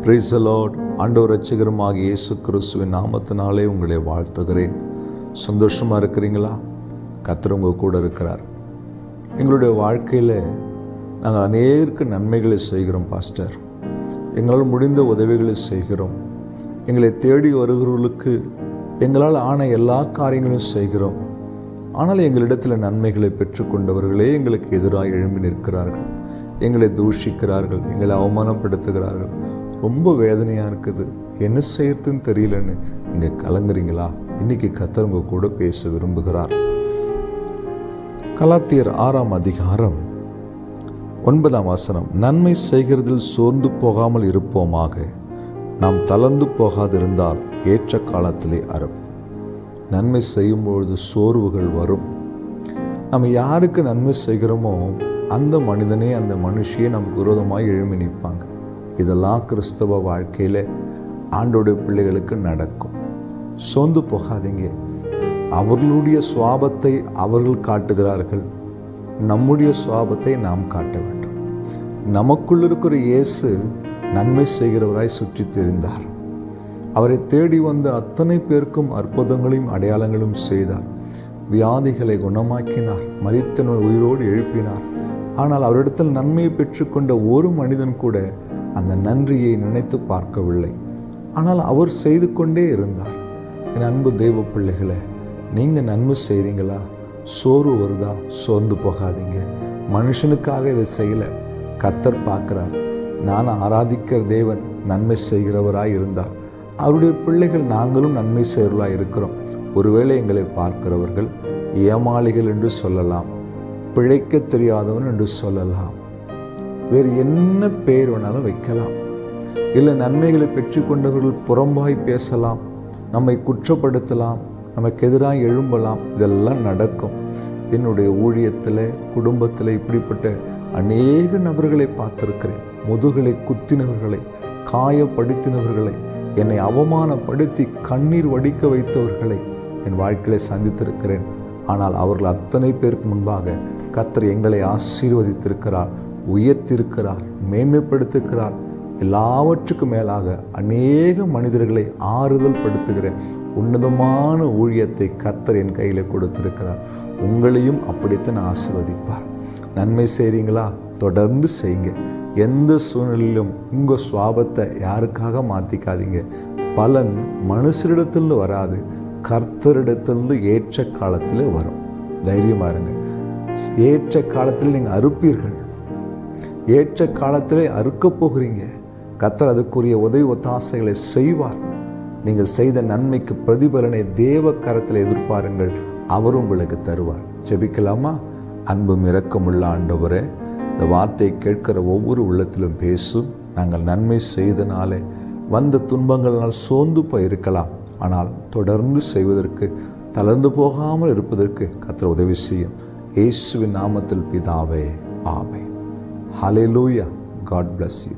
Praise the Lord. ஆண்டவர் இரட்சகருமாகிய இயேசு கிறிஸ்துவின் நாமத்தினாலே உங்களை வாழ்த்துகிறேன். சந்தோஷமாக இருக்கிறீங்களா? கர்த்தர் உங்கள் கூட இருக்கிறார். எங்களுடைய வாழ்க்கையில் நாங்கள் அநேகருக்கு நன்மைகளை செய்கிறோம் பாஸ்டர். எங்களால் முடிந்த உதவிகளை செய்கிறோம். எங்களை தேடி வருகிறவர்களுக்கு எங்களால் ஆன எல்லா காரியங்களும் செய்கிறோம். ஆனால் எங்களிடத்தில் நன்மைகளை பெற்றுக்கொண்டவர்களே எங்களுக்கு எதிராக எழும்பி நிற்கிறார்கள், எங்களை தூஷிக்கிறார்கள், எங்களை அவமானப்படுத்துகிறார்கள். ரொம்ப வேதனையாக இருக்குது, என்ன செய்யறதுன்னு தெரியலன்னு நீங்கள் கலங்குறீங்களா? இன்னைக்கு கர்த்தர் உங்க கூட பேச விரும்புகிறார். கலாத்தியர் 6ஆம் அதிகாரம் 9ஆம் வசனம், நன்மை செய்கிறதில் சோர்ந்து போகாமல் இருப்போமாக, நாம் தளர்ந்து போகாதிருந்தால் ஏற்ற காலத்திலே அறுப்போம். நன்மை செய்யும்பொழுது சோர்வுகள் வரும். நம்ம யாருக்கு நன்மை செய்கிறோமோ அந்த மனிதனே அந்த மனுஷியே நமக்கு விரோதமாக எழும்பி நிற்பாங்க. இதெல்லாம் கிறிஸ்தவ வாழ்க்கையில் ஆண்டோடைய பிள்ளைகளுக்கு நடக்கும். சோர்ந்து போகாதீங்க. அவர்களுடைய சுவாபத்தை அவர்கள் காட்டுகிறார்கள், நம்முடைய சுவாபத்தை நாம் காட்ட வேண்டும். நமக்குள் இருக்கிற இயேசு நன்மை செய்கிறவராய் சுற்றி திரிந்தார். அவரை தேடி வந்த அத்தனை பேருக்கும் அற்புதங்களையும் அடையாளங்களும் செய்தார். வியாதிகளை குணமாக்கினார், மரித்தவனை உயிரோடு எழுப்பினார். ஆனால் அவரிடத்தில் நன்மையை பெற்றுக்கொண்ட ஒரு மனிதன் கூட அந்த நன்றியை நினைத்து பார்க்கவில்லை. ஆனால் அவர் செய்து கொண்டே இருந்தார். என் அன்பு தெய்வ பிள்ளைகளை, நீங்கள் நன்மை செய்கிறீங்களா? சோர்வு வருதா? சோர்ந்து போகாதீங்க. மனுஷனுக்காக இதை செய்யலை, கர்த்தர் பார்க்கிறார். நான் ஆராதிக்கிற தேவன் நன்மை செய்கிறவராய் இருந்தார். அவருடைய பிள்ளைகள் நாங்களும் நன்மை செய்கிறவர்களாக இருக்கிறோம். ஒருவேளை எங்களை பார்க்கிறவர்கள் ஏமாளிகள் என்று சொல்லலாம், பிழைக்க தெரியாதவன் என்று சொல்லலாம், வேறு என்ன பெயர் வேணாலும் வைக்கலாம். இல்லை, நன்மைகளை பெற்று கொண்டவர்கள் புறம்பாய் பேசலாம், நம்மை குற்றப்படுத்தலாம், நமக்கு எதிராக எழும்பலாம். இதெல்லாம் நடக்கும். என்னுடைய ஊழியத்தில், குடும்பத்தில் இப்படிப்பட்ட அநேக நபர்களை பார்த்திருக்கிறேன். முதுகலை குத்தினவர்களை, காயப்படுத்தினவர்களை, என்னை அவமானப்படுத்தி கண்ணீர் வடிக்க வைத்தவர்களை என் வாழ்க்கையை சந்தித்திருக்கிறேன். ஆனால் அவர்கள் அத்தனை பேருக்கு முன்பாக கர்த்தர் எங்களை ஆசீர்வதித்திருக்கிறார், உயர்த்திருக்கிறார், மேன்மைப்படுத்துகிறார். எல்லாவற்றுக்கும் மேலாக அநேக மனிதர்களை ஆறுதல் படுத்துகிற உன்னதமான ஊழியத்தை கர்த்தர் என் கையில் கொடுத்திருக்கிறார். உங்களையும் அப்படித்தான் ஆசீர்வதிப்பார். நன்மை செய்கிறீங்களா? தொடர்ந்து செய்யுங்க. எந்த சூழ்நிலையிலும் உங்கள் சுவாபத்தை யாருக்காக மாற்றிக்காதீங்க. பலன் மனுஷரிடத்தில் வராது, கர்த்தரிடத்திலிருந்து ஏற்ற காலத்தில் வரும். தைரியமாக இருங்க. ஏற்ற காலத்தில் நீங்கள் அறுப்பீர்கள். ஏற்ற காலத்தில் அறுக்கப் போகிறீங்க. கர்த்தர் அதுக்குரிய உதவி ஒத்தாசைகளை செய்வார். நீங்கள் செய்த நன்மைக்கு பிரதிபலனை தேவ கரத்தில் எதிர்பாருங்கள், அவர் உங்களுக்கு தருவார். ஜெபிக்கலாமா? அன்பும் இரக்கமுள்ள ஆண்டவரே, இந்த வார்த்தையை கேட்கிற ஒவ்வொரு உள்ளத்திலும் பேசும். நாங்கள் நன்மை செய்தனாலே வந்த துன்பங்களால் சோர்ந்து போயிருக்கலாம். ஆனால் தொடர்ந்து செய்வதற்கு, தளர்ந்து போகாமல் இருப்பதற்கு கர்த்தர் உதவி செய்யும். இயேசுவின் நாமத்தில் பிதாவே, ஆமென். ஹல்லேலூயா. God bless you.